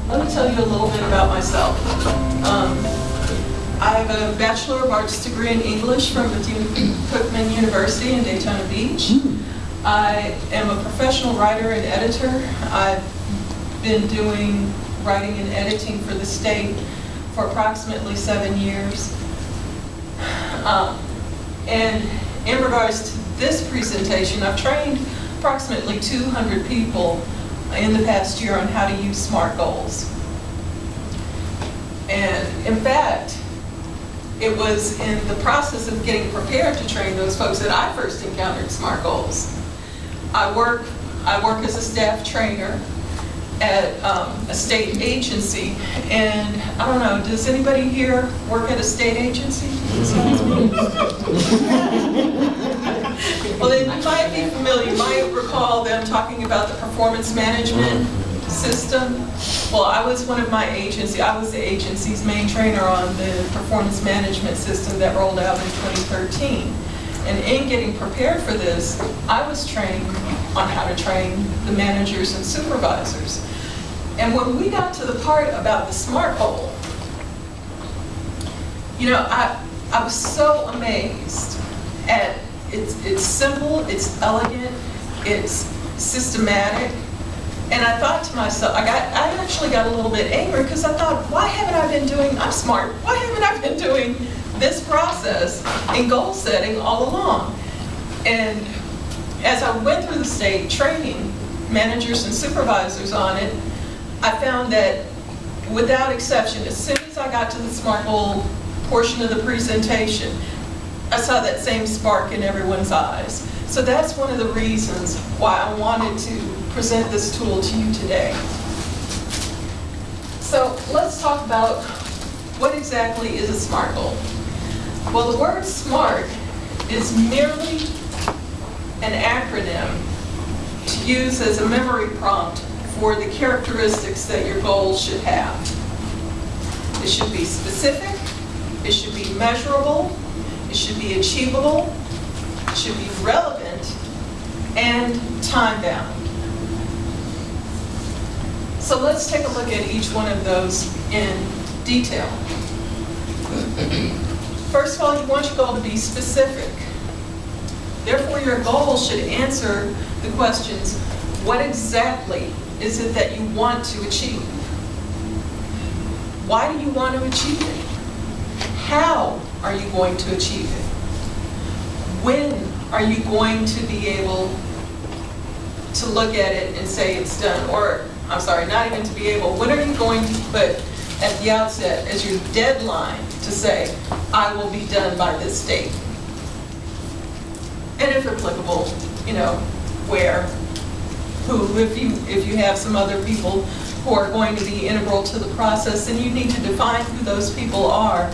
let me tell you a little bit about myself. I have a Bachelor of Arts degree in English from Bethune-Cookman University in Daytona Beach. I am a professional writer and editor. I've been doing writing and editing for the state for approximately 7 years. And in regards to this presentation, I've trained approximately 200 people in the past year on how to use SMART goals. And in fact, it was in the process of getting prepared to train those folks that I first encountered SMART goals. I work as a staff trainer at a state agency, and I don't know, does anybody here work at a state agency? Well, they might be familiar, you might recall them talking about the performance management system. Well, I was the agency's main trainer on the performance management system that rolled out in 2013. And in getting prepared for this, I was trained on how to train the managers and supervisors. And when we got to the part about the SMART goal, you know, I was so amazed at it's simple, it's elegant, it's systematic. And I thought to myself, I actually got a little bit angry because I thought, why haven't I been doing, I'm smart, why haven't I been doing this process in goal setting all along? And as I went through the state training managers and supervisors on it, I found that without exception, as soon as I got to the SMART goal portion of the presentation, I saw that same spark in everyone's eyes. So that's one of the reasons why I wanted to present this tool to you today. So let's talk about what exactly is a SMART goal. Well, the word SMART is merely an acronym to use as a memory prompt for the characteristics that your goal should have. It should be specific, it should be measurable, it should be achievable, it should be relevant, and time-bound. So let's take a look at each one of those in detail. First of all, you want your goal to be specific. Therefore, your goal should answer the questions, what exactly is it that you want to achieve? Why do you want to achieve it? How are you going to achieve it? When are you going to be able to look at it and say it's done? Or, I'm sorry, not even to be able, when are you going to put at the outset as your deadline to say, I will be done by this date? And if applicable, you know, where, who, if you have some other people who are going to be integral to the process, then you need to define who those people are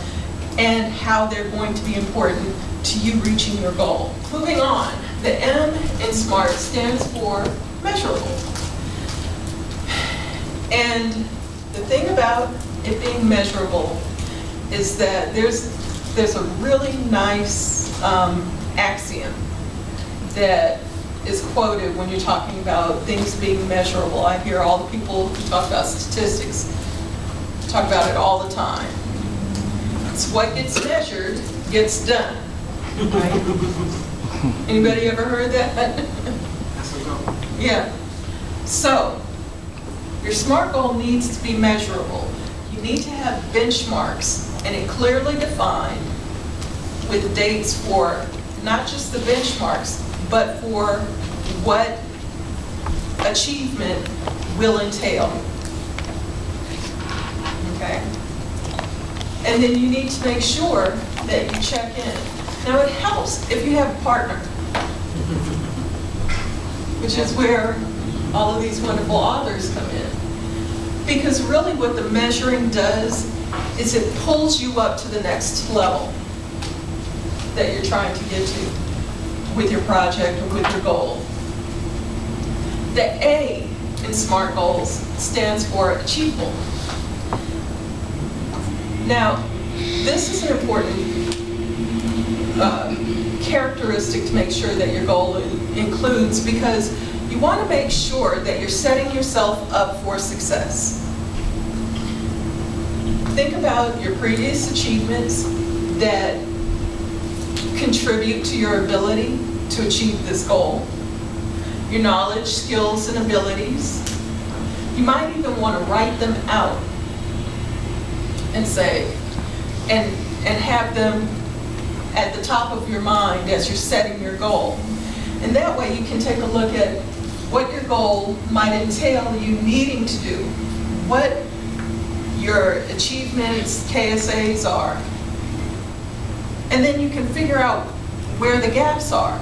and how they're going to be important to you reaching your goal. Moving on, the M in SMART stands for measurable. And the thing about it being measurable is that there's a really nice axiom that is quoted when you're talking about things being measurable. I hear all the people who talk about statistics talk about it all the time. It's what gets measured gets done, right? Anybody ever heard that? Yeah. So, your SMART goal needs to be measurable. You need to have benchmarks, and it clearly defined with dates for not just the benchmarks, but for what achievement will entail. Okay? And then you need to make sure that you check in. Now it helps if you have a partner, which is where all of these wonderful authors come in. Because really what the measuring does is it pulls you up to the next level that you're trying to get to with your project or with your goal. The A in SMART goals stands for achievable. Now, this is an important characteristic to make sure that your goal includes, because you want to make sure that you're setting yourself up for success. think about your previous achievements that contribute to your ability to achieve this goal. Your knowledge, skills, and abilities. You might even want to write them out and say, and have them at the top of your mind as you're setting your goal. And that way you can take a look at what your goal might entail you needing to do, what your achievements, KSAs are. And then you can figure out where the gaps are.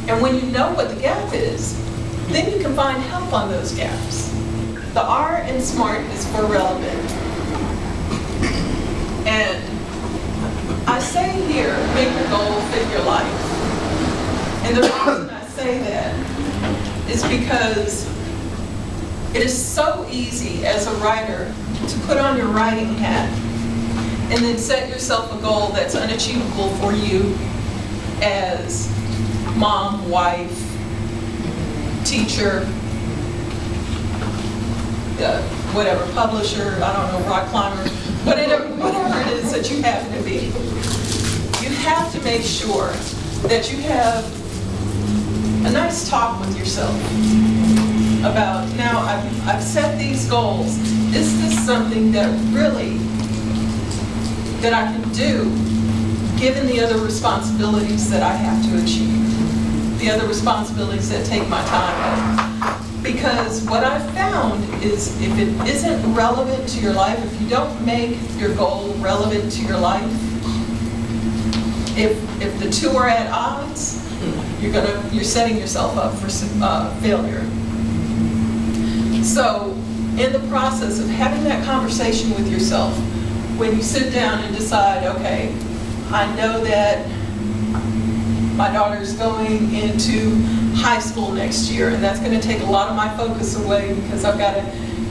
And when you know what the gap is, then you can find help on those gaps. The R in SMART is for relevant. And I say here, make your goal fit your life. And the reason I say that is because it is so easy as a writer to put on your writing hat and then set yourself a goal that's unachievable for you as mom, wife, teacher, whatever, publisher, I don't know, rock climber, whatever it is that you happen to be. You have to make sure that you have a nice talk with yourself about, now I've set these goals. Is this something that really, that I can do, given the other responsibilities that I have to achieve, the other responsibilities that take my time? Because what I've found is if it isn't relevant to your life, if you don't make your goal relevant to your life, if the two are at odds, you're setting yourself up for failure. So in the process of having that conversation with yourself, when you sit down and decide, okay, I know that my daughter's going into high school next year, and that's going to take a lot of my focus away because I've got to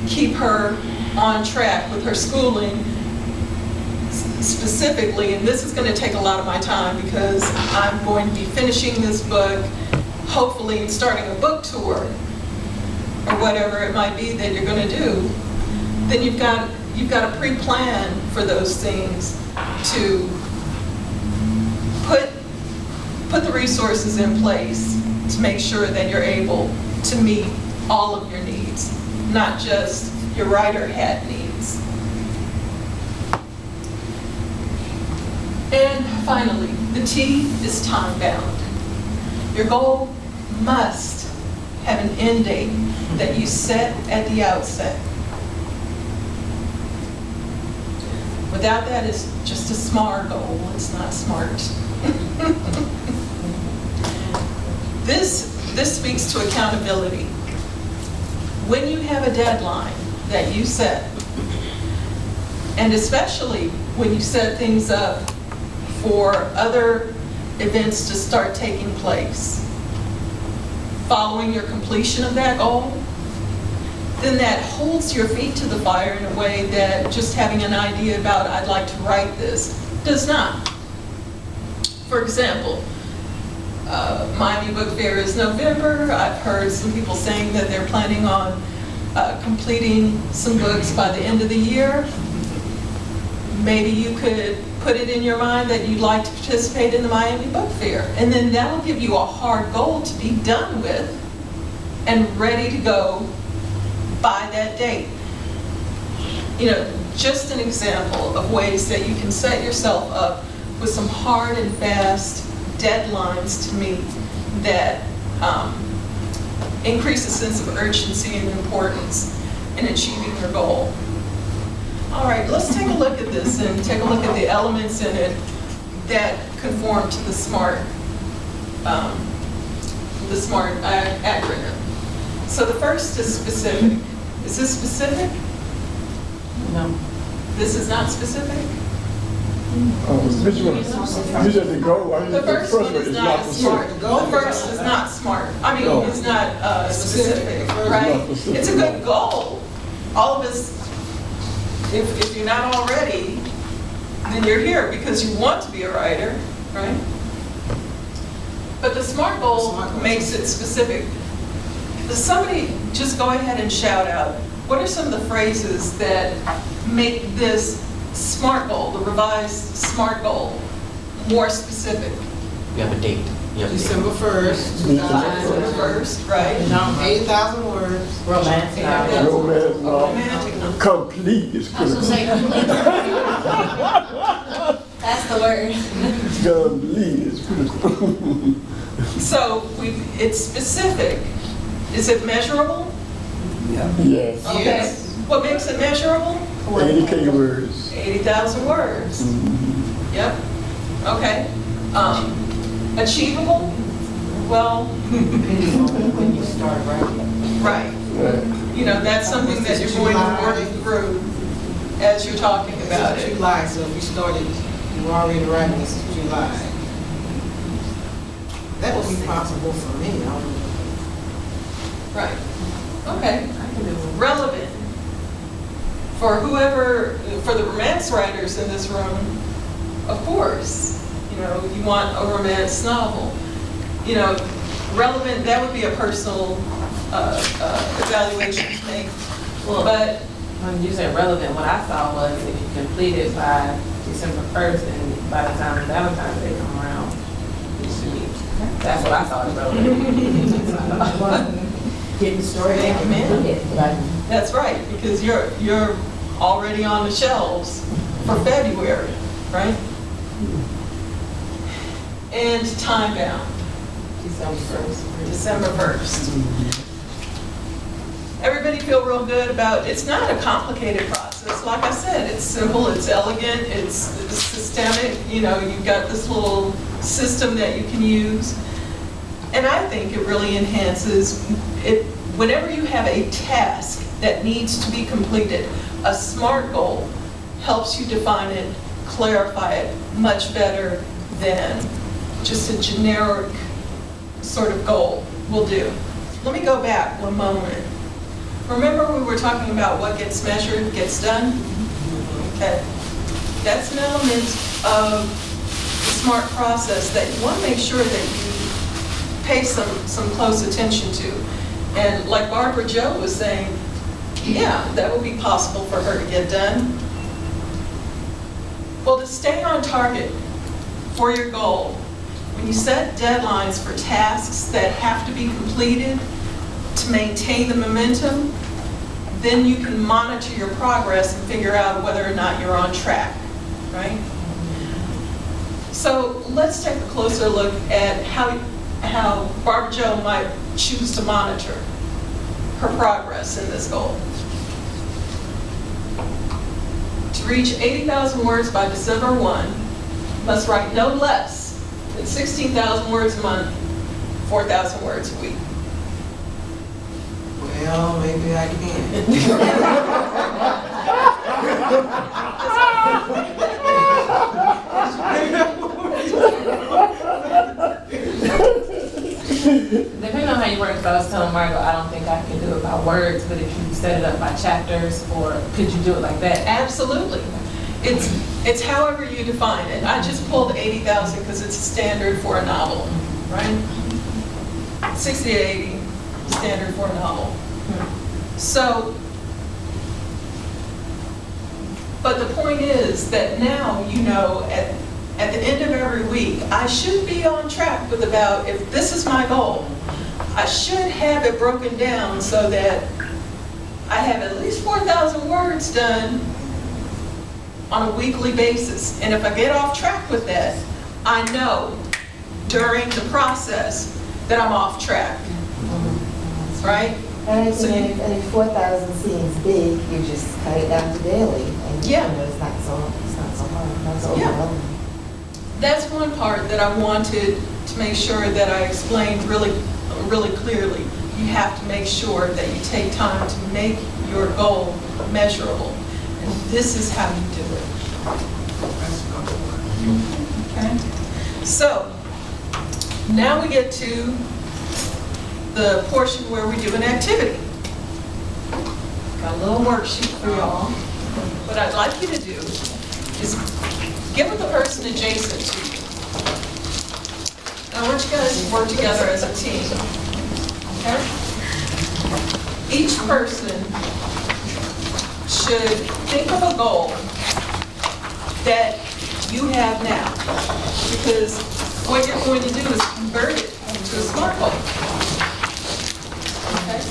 keep her on track with her schooling specifically, and this is going to take a lot of my time because I'm going to be finishing this book, hopefully, and starting a book tour or whatever it might be that you're going to do. Then you've got to pre-plan for those things to put the resources in place to make sure that you're able to meet all of your needs, not just your writer hat needs. And finally, the T is time bound. Your goal must have an end date that you set at the outset. Without that, it's just a SMART goal. It's not smart. This speaks to accountability. When you have a deadline that you set, and especially when you set things up for other events to start taking place, following your completion of that goal, then that holds your feet to the fire in a way that just having an idea about, I'd like to write this, does not. For example, Miami Book Fair is November. I've heard some people saying that they're planning on completing some books by the end of the year. Maybe you could put it in your mind that you'd like to participate in the Miami Book Fair. And then that'll give you a hard goal to be done with and ready to go by that date. You know, just an example of ways that you can set yourself up with some hard and fast deadlines to meet that increase a sense of urgency and importance in achieving your goal. All right, let's take a look at this and take a look at the elements in it that conform to the SMART acronym. So the first is specific. Is this specific? No. This is not specific? Which one? You said the goal. The first one is not SMART. The first is not SMART. I mean, it's not specific, right? It's a good goal. All of us, if you're not already, then you're here because you want to be a writer, right? But the SMART goal makes it specific. Does somebody just go ahead and shout out what are some of the phrases that make this SMART goal, the revised SMART goal, more specific? You have a date. You have a date. December 1st, December 1st, right? 80,000 words. Romance novel. Romance Romantic novel. novel. Complete is I was gonna say critical. complete. That's the word. Complete is critical. So it's specific. Is it measurable? Yes. Okay. Yes. What makes it measurable? 80K words. 80,000 words. Yep. Okay. Achievable? Well, When you start writing. right. Right. You know, that's something that you're going to work through as you're talking about This is it. July, so if you started, you were already writing this is July. That would be possible for me. I don't know. Right. Okay. Relevant. For whoever, for the romance writers in this room, of course, you know, you want a romance novel. You know, relevant, that would be a personal evaluation to make. Well, But, when you said relevant, what I saw was if you complete it by December 1st, and by the time Valentine's Day come around, it should be, that's what I saw as relevant. Get the story down. Amen. Right. that's right, because you're already on the shelves for February, right? And time bound, December 1st. December 1st. Everybody feel real good about, it's not a complicated process. Like I said, it's simple, it's elegant, it's systemic. You know, you've got this little system that you can use. And I think it really enhances it. Whenever you have a task that needs to be completed, a SMART goal helps you define it, clarify it much better than just a generic sort of goal will do. Let me go back one moment. Remember we were talking about what gets measured, gets done? Okay. That's an element of the SMART process that you want to make sure that you pay some close attention to. And like Barbara Joe was saying, yeah, that would be possible for her to get done. Well, to stay on target for your goal, when you set deadlines for tasks that have to be completed to maintain the momentum, then you can monitor your progress and figure out whether or not you're on track, right? So let's take a closer look at how Barbara Jo might choose to monitor her progress in this goal. To reach 80,000 words by December 1, must write no less than 16,000 words a month, 4,000 words a week. Well, maybe I can. Depending on how you work, because I was telling Margo, I don't think I can do it by words, but if you set it up by chapters, or could you do it like that? Absolutely. It's however you define it. I just pulled 80,000 because it's standard for a novel, right? 60 to 80, standard for a novel. So, but the point is that now you know at the end of every week, I should be on track with about, if this is my goal, I should have it broken down so that I have at least 4,000 words done on a weekly basis. And if I get off track with that, I know during the process that I'm off track, right? And So you- if 4,000 seems big, you just cut it down to daily. And Yeah. you know, it's not so hard, not so Yeah. overwhelming. That's one part that I wanted to make sure that I explained really clearly. You have to make sure that you take time to make your goal measurable. And this is how you do it. Okay? So, now we get to the portion where we do an activity. Got a little worksheet for y'all. What I'd like you to do is get with the person adjacent to you. I want you guys to work together as a team. Okay? Each person should think of a goal that you have now. Because what you're going to do is convert it to a SMART goal. Okay?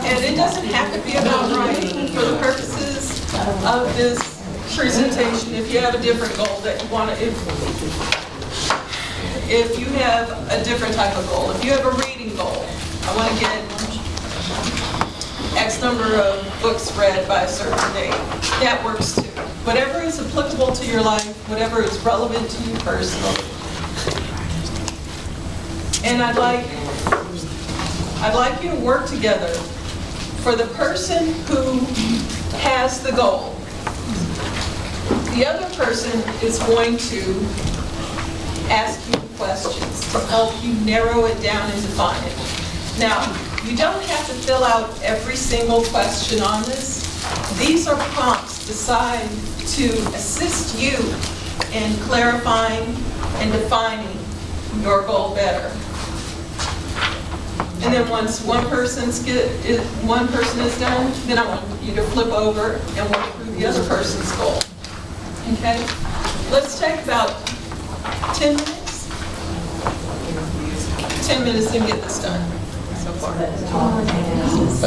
And it doesn't have to be about writing for the purposes of this presentation. If you have a different goal that you want to, if you have a different type of goal, if you have a reading goal, I want to get X number of books read by a certain date, that works too. Whatever is applicable to your life, whatever is relevant to you personally. And I'd like you to work together. For the person who has the goal, the other person is going to ask you questions to help you narrow it down and define it. Now, you don't have to fill out every single question on this. These are prompts designed to assist you in clarifying and defining your goal better. And then once one person is done, then I want you to flip over and work through the other person's goal. Okay? Let's take about 10 minutes. 10 minutes to get this done so far. I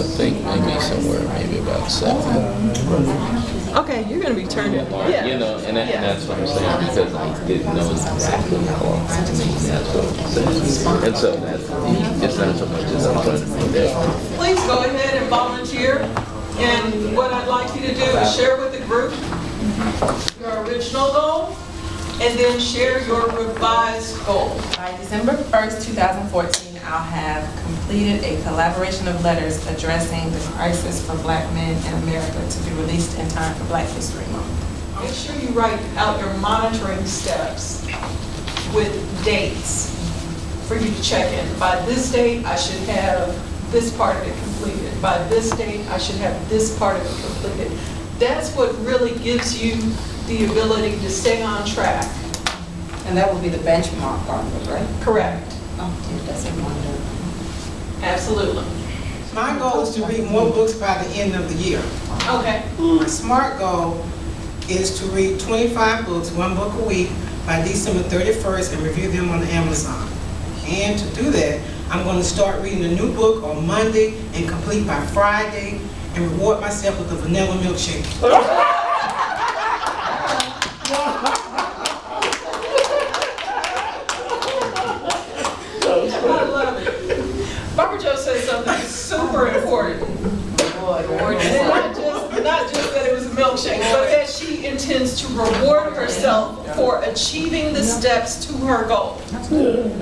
think maybe somewhere, maybe about 7. Okay, you're going to be turning. Yeah. You know, and that's what I'm saying, because I didn't know exactly how long. That's what I'm saying. And so that's, it's not so much as I'm trying to do that. Please go ahead and volunteer. And what I'd like you to do is share with the group your original goal, and then share your revised goal. By December 1st, 2014, I'll have completed a collaboration of letters addressing the crisis for Black men in America to be released in time for Black History Month. Make sure you write out your monitoring steps with dates for you to check in. By this date, I should have this part of it completed. By this date, I should have this part of it completed. That's what really gives you the ability to stay on track. And that would be the benchmark part of it, right? Correct. Oh, that's a wonder. Absolutely. My goal is to read more books by the end of the year. Okay. My SMART goal is to read 25 books, 1 book a week, by December 31st and review them on Amazon. And to do that, I'm going to start reading a new book on Monday and complete by Friday and reward myself with a vanilla milkshake. I love it. Barbara Jo said something super important. And not just that it was a milkshake, but that she intends to reward herself for achieving the steps to her goal.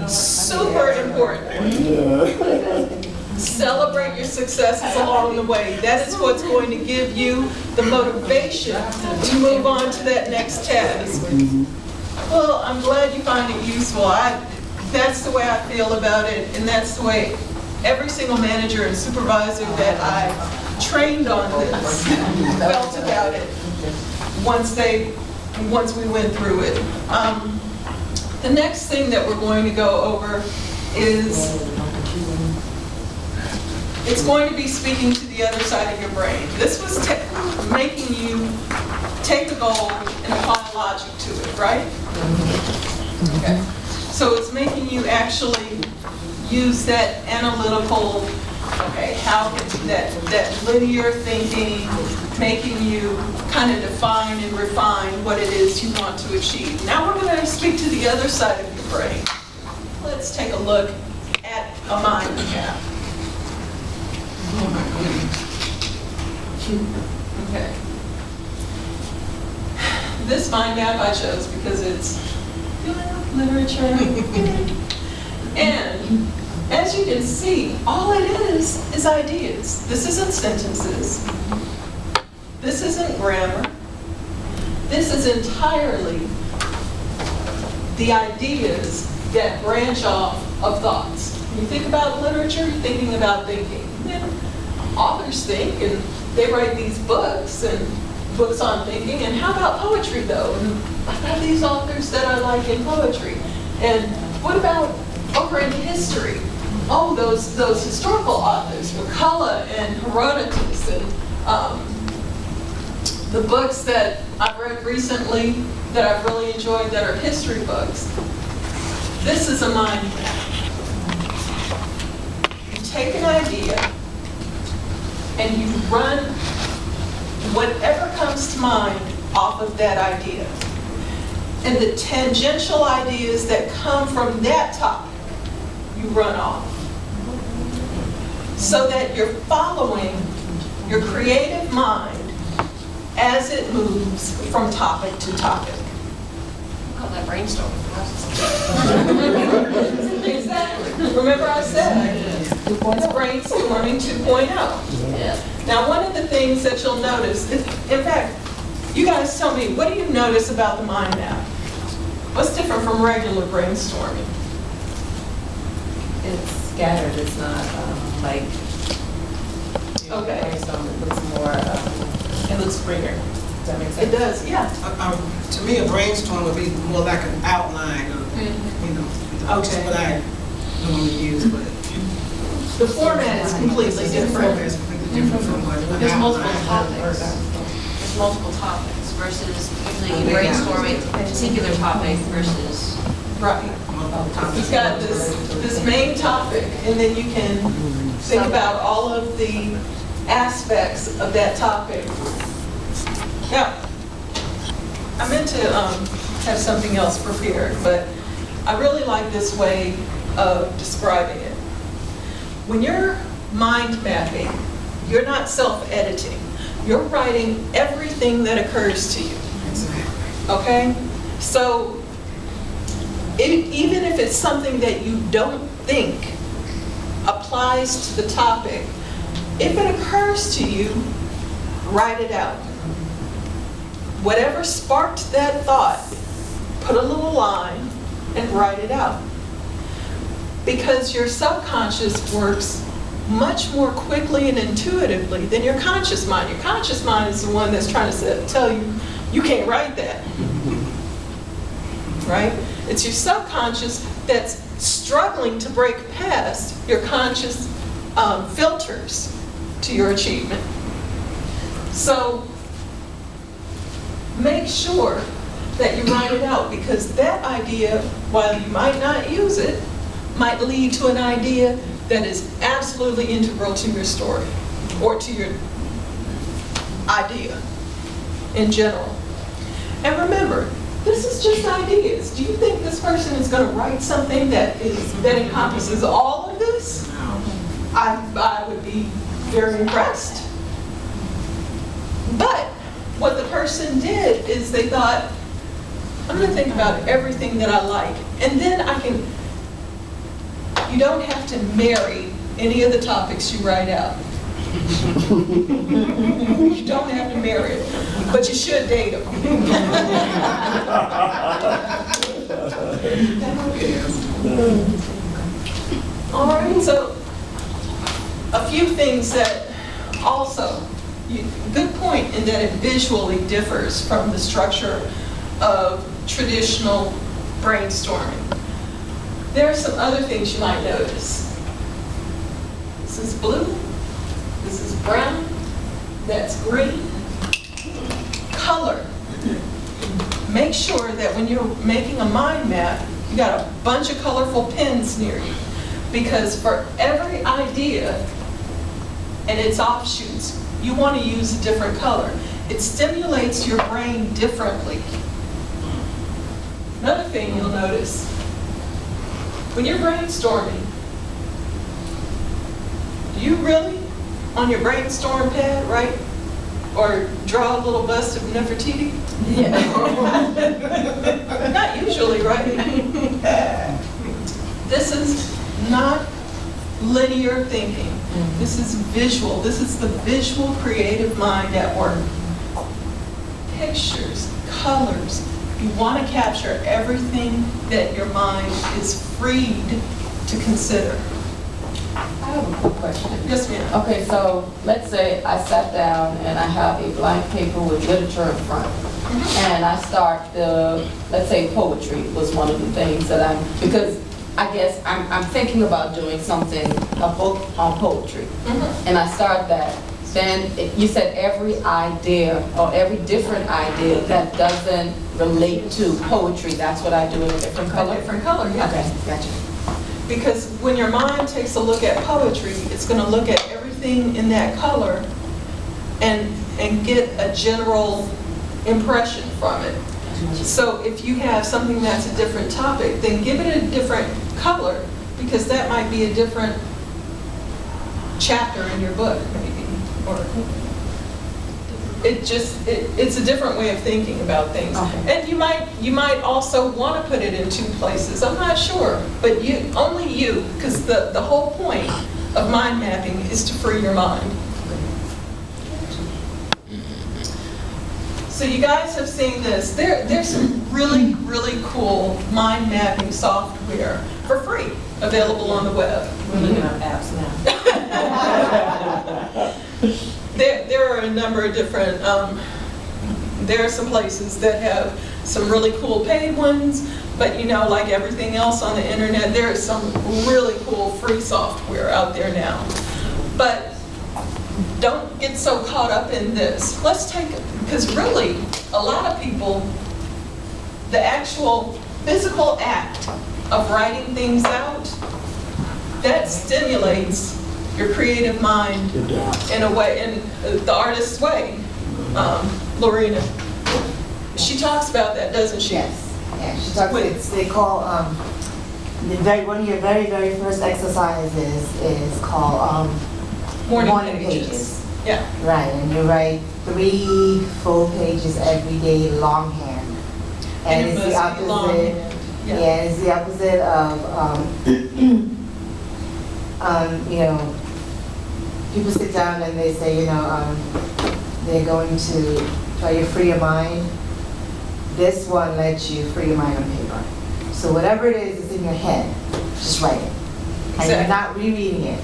Super important. Celebrate your successes along the way. That is what's going to give you the motivation to move on to that next task. Well, I'm glad you find it useful. That's the way I feel about it, and that's the way every single manager and supervisor that I trained on this felt about it once we went through it. The next thing that we're going to go over is it's going to be speaking to the other side of your brain. This was making you take a goal and apply logic to it, right? Okay. So it's making you actually use that analytical, okay, how that linear thinking, making you kind of define and refine what it is you want to achieve. Now we're going to speak to the other side of your brain. Let's take a look at a mind map. Oh my goodness. Okay. This mind map I chose because it's literature. And as you can see, all it is ideas. This isn't sentences. This isn't grammar. This is entirely the ideas that branch off of thoughts. When you think about literature, you're thinking about thinking. And authors think, and they write these books and books on thinking. And how about poetry, though? And I've got these authors that I like in poetry. And what about over in history? Oh, those historical authors, McCullough and Herodotus and The books that I've read recently that I've really enjoyed that are history books, this is a mind map. You take an idea and you run whatever comes to mind off of that idea. And the tangential ideas that come from that topic, you run off. So that you're following your creative mind as it moves from topic to topic. Call that brainstorm. Exactly. Remember I said, it's brainstorming 2.0. Yeah. Now, one of the things that you'll notice, in fact, you guys tell me, what do you notice about the mind map? What's different from regular brainstorming? It's scattered, it's not like, Okay. brainstorm, it looks more, it looks bigger. Does that make sense? It does, yeah. To me, a brainstorm would be more like an outline of, which is what I normally use, but. The format is completely different. It's completely different from what an There's multiple outline. topics. There's multiple topics versus usually you brainstorm a particular topic versus. Right. You've got this main topic, and then you can think about all of the aspects of that topic. Now, I meant to have something else prepared, but I really like this way of describing it. When you're mind mapping, you're not self-editing. You're writing everything that occurs to you. Okay? So, even if it's something that you don't think applies to the topic, if it occurs to you, write it out. Whatever sparked that thought, put a little line and write it out. Because your subconscious works much more quickly and intuitively than your conscious mind. Your conscious mind is the one that's trying to tell you, you can't write that. Right? It's your subconscious that's struggling to break past your conscious filters to your achievement. So make sure that you write it out, because that idea, while you might not use it, might lead to an idea that is absolutely integral to your story or to your idea in general. And remember, this is just ideas. Do you think this person is going to write something that encompasses all of this? No. I would be very impressed. But what the person did is they thought, I'm going to think about everything that I like, and then you don't have to marry any of the topics you write out. You don't have to marry it, but you should date them. All right, so a few things that also, good point in that it visually differs from the structure of traditional brainstorming. There are some other things you might notice. This is blue, this is brown, that's green. Color. Make sure that when you're making a mind map, you got a bunch of colorful pens near you. Because for every idea and its offshoots, you want to use a different color. It stimulates your brain differently. Another thing you'll notice, when you're brainstorming, do you really, on your brainstorm pad, write or draw a little bust of Nefertiti? Yeah. Not usually, right? This is not linear thinking. This is visual. This is the visual creative mind at work. Pictures, colors. You want to capture everything that your mind is freed to consider. I have a quick question. Yes, ma'am. Okay, so let's say I sat down and I have a blank paper with literature in front. And I start let's say poetry was one of the things that because I guess I'm thinking about doing something, a book on poetry. And I start that. then you said every idea or every different idea that doesn't relate to poetry, that's what I do in a different A color? different color, yeah. Okay, gotcha. Because when your mind takes a look at poetry, it's going to look at everything in that color and get a general impression from it. So if you have something that's a different topic, then give it a different color, because that might be a different chapter in your book, maybe. Or it's a different way of thinking about things. Okay. And you might also want to put it in two places. I'm not sure, but only you, because the whole point of mind mapping is to free your mind. So you guys have seen this. There's some really, really cool mind mapping software for free available on the web. We're looking at apps now. There are a number of different, there are some places that have some really cool paid ones, but like everything else on the internet, there is some really cool free software out there now. But don't get so caught up in this. Let's take it, because really, a lot of people, the actual physical act of writing things out, that stimulates your creative mind in a way, in the artist's way. Lorena, she talks about that, doesn't she? Yes, yeah, she talks, they call, one of your very, very first exercises is called morning pages. Yeah. Right, and you write 3 full pages every day, longhand. And it it's the must be longhand. opposite, yeah, it's the opposite of, people sit down and they say, they're going to try to free your mind. This one lets you free your mind on paper. So whatever it is that's in your head, just write it. And you're not rereading it.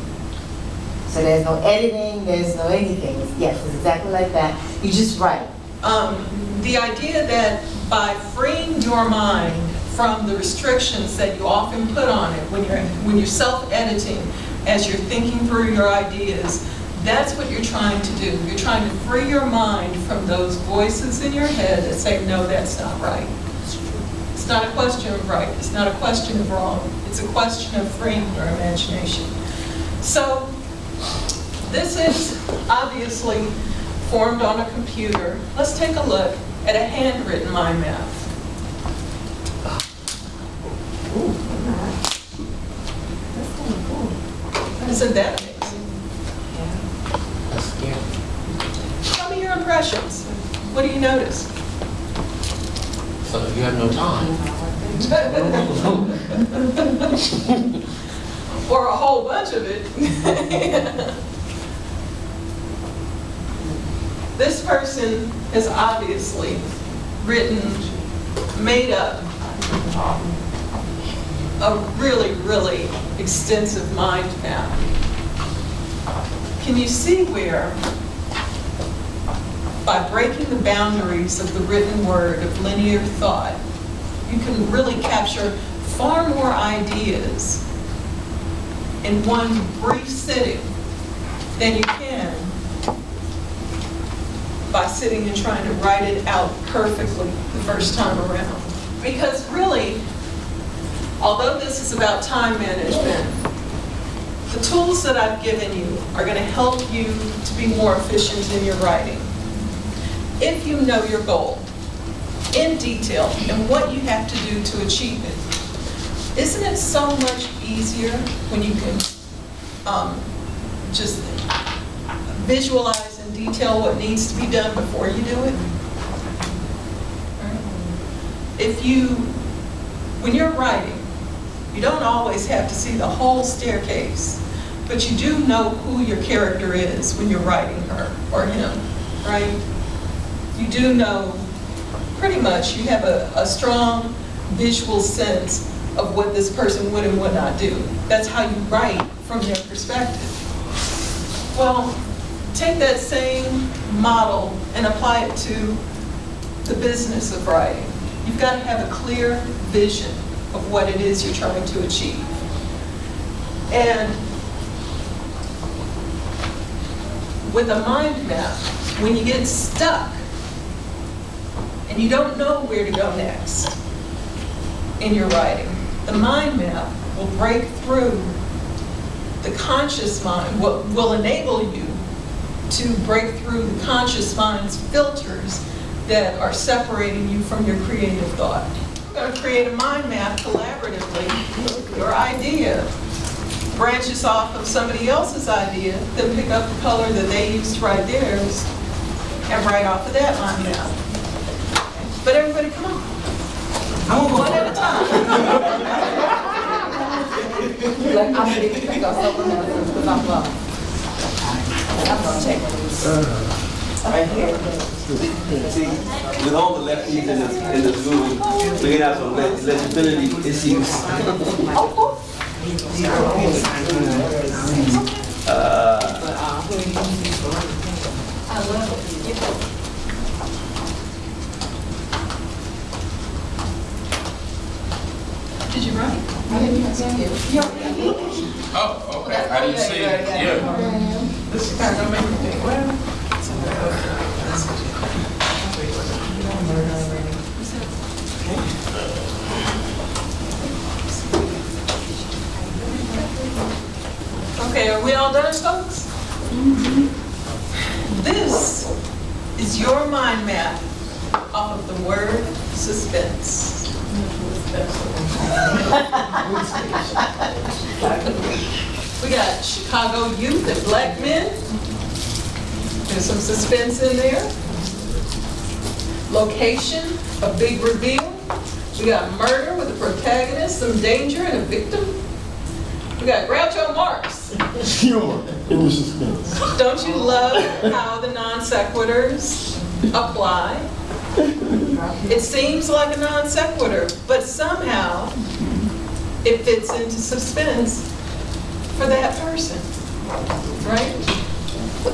So there's no editing, there's no anything. Yes, it's exactly like that. You just write. The idea that by freeing your mind from the restrictions that you often put on it when you're self-editing, as you're thinking through your ideas, that's what you're trying to do. You're trying to free your mind from those voices in your head that say, no, that's not right. It's not a question of right. It's not a question of wrong. It's a question of freeing your imagination. So this is obviously formed on a computer. Let's take a look at a handwritten mind map. Isn't that amazing? That's scary. Tell me your impressions. What do you notice? So you have no time. Or a whole bunch of it. This person has obviously made up a really, really extensive mind map. Can you see where, by breaking the boundaries of the written word of linear thought, you can really capture far more ideas in one brief sitting than you can by sitting and trying to write it out perfectly the first time around. Because really, although this is about time management, the tools that I've given you are going to help you to be more efficient in your writing. If you know your goal in detail and what you have to do to achieve it, isn't it so much easier when you can just visualize in detail what needs to be done before you do it? When you're writing, you don't always have to see the whole staircase, but you do know who your character is when you're writing her or him, right? You do know, pretty much, you have a strong visual sense of what this person would and would not do. That's how you write from their perspective. Well, take that same model and apply it to the business of writing. You've got to have a clear vision of what it is you're trying to achieve. And with a mind map, when you get stuck and you don't know where to go next in your writing, the mind map will break through the conscious mind, what will enable you to break through the conscious mind's filters that are separating you from your creative thought. We're going to create a mind map collaboratively. Your idea branches off of somebody else's idea, then pick up the color that they used to write theirs and write off of that mind map. But everybody, come on. One at a time. Like, I'm ready to pick up someone else because I'm lost. I'm gonna check these. Right here. See, with all the lefties in the room, we're gonna have some legibility issues. I love it. Did you write? Oh, okay. I didn't see it. Yeah. This is kind of make me think, well, okay, are we all done, folks? This is your mind map off of the word suspense. We got Chicago youth and black men. There's some suspense in there. Location, a big reveal. We got murder with a protagonist, some danger, and a victim. We got Groucho Marx. Humor in the suspense. Don't you love how the non sequiturs apply? It seems like a non sequitur, but somehow it fits into suspense for that person, right?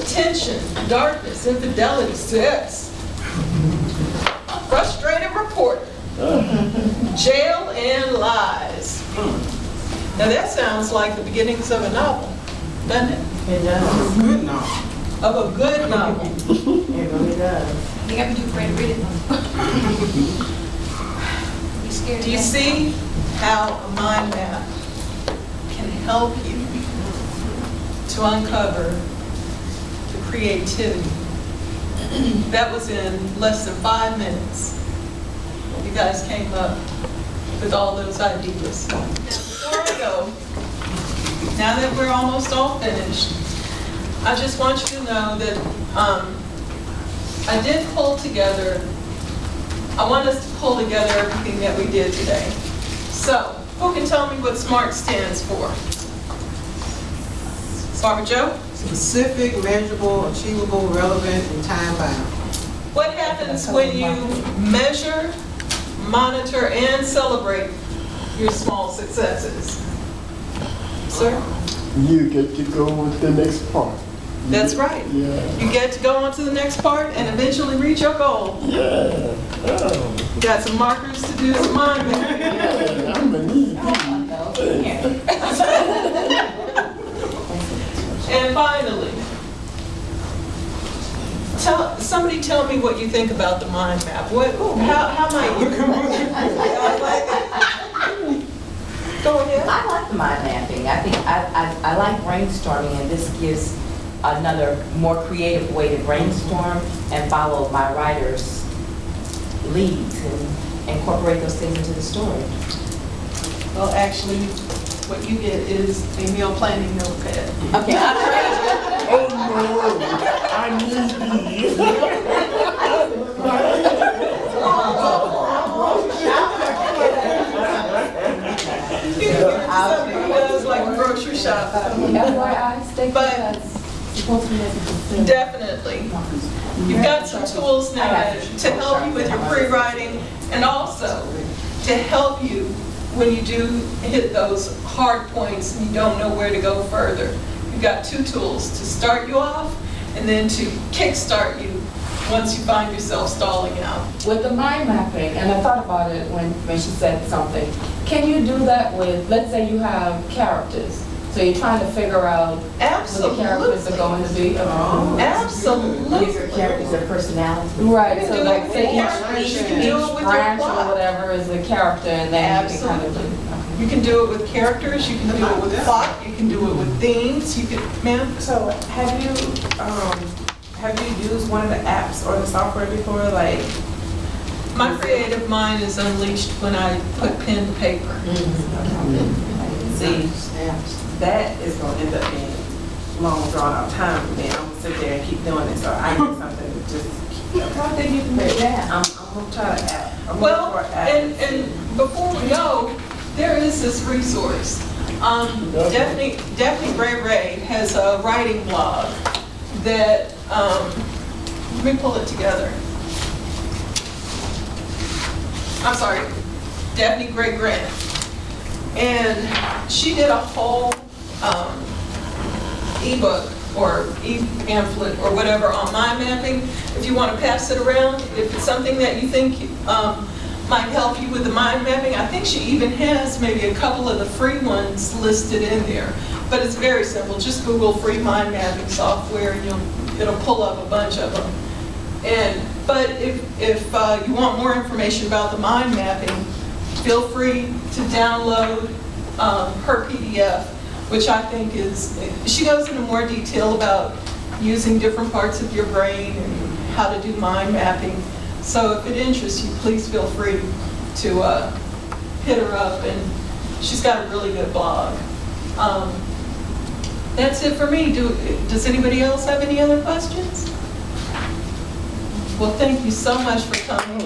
Tension, darkness, infidelity, sex, frustrated reporter, jail and lies. Now that sounds like the beginnings of a novel, doesn't it? It does. Good now. Of a good novel. It really does. I think I'd be too afraid to read it. Be scared. Do you see how a mind map can help you to uncover the creativity? That was in less than 5 minutes. You guys came up with all those ideas. Now, before I go, now that we're almost all finished, I just want you to know that I did pull together, I want us to pull together everything that we did today. So, who can tell me what SMART stands for? Barbara Joe? Specific, measurable, achievable, relevant, and time-bound. What happens when you measure, monitor, and celebrate your small successes? Sir? You get to go with the next part. That's right. Yeah. You get to go on to the next part and eventually reach your goal. Yeah. Oh. You got some markers to do some mind mapping. Yeah, I'm gonna need And finally, somebody tell me what you think about the mind map. How might you? Go ahead. I like the mind mapping. I think I like brainstorming, and this gives another more creative way to brainstorm and follow my writer's leads and incorporate those things into the story. Well, actually, what you get is a meal planning notepad. Okay, I'll trade you. Oh no, I need these. Somebody who does like grocery shop. FYI, stay But definitely, you've got some tools now to help you with your pre-writing and also to help you when you do hit those hard points and you don't know where to go further. You've got 2 tools to start you off and then to kickstart you once you find yourself stalling out. With the mind mapping, and I thought about it when she said something, can you do that with, let's say you have characters. So you're trying to figure out who the characters are going to be? Absolutely. Give your characters their personality. Right, You so can do like it say with each characters, you can do it with your branch or plot. whatever is a character and then you can kind of. Absolutely. You can do it with characters, you can do it with plot, you can do it with themes, you can, ma'am? So have you used one of the apps or the software before, like? My creative mind is unleashed when I put pen to paper. See, that is gonna end up being long drawn out time for me. I'm gonna sit there and keep doing it, so I need something to just keep. I think you can make that. I'm gonna try to add. I'm Well, gonna try to add. and before we go, there is this resource. Daphne Ray has a writing blog that, let me pull it together. I'm sorry, Daphne Gray Grant. And she did a whole ebook or e-pamphlet or whatever on mind mapping. If you want to pass it around, if it's something that you think might help you with the mind mapping, I think she even has maybe a couple of the free ones listed in there. But it's very simple. Just Google free mind mapping software and it'll pull up a bunch of them. But if you want more information about the mind mapping, feel free to download her PDF, which I think is, she goes into more detail about using different parts of your brain and how to do mind mapping. So if it interests you, please feel free to hit her up, and she's got a really good blog. That's it for me. Does anybody else have any other questions? Well, thank you so much for coming.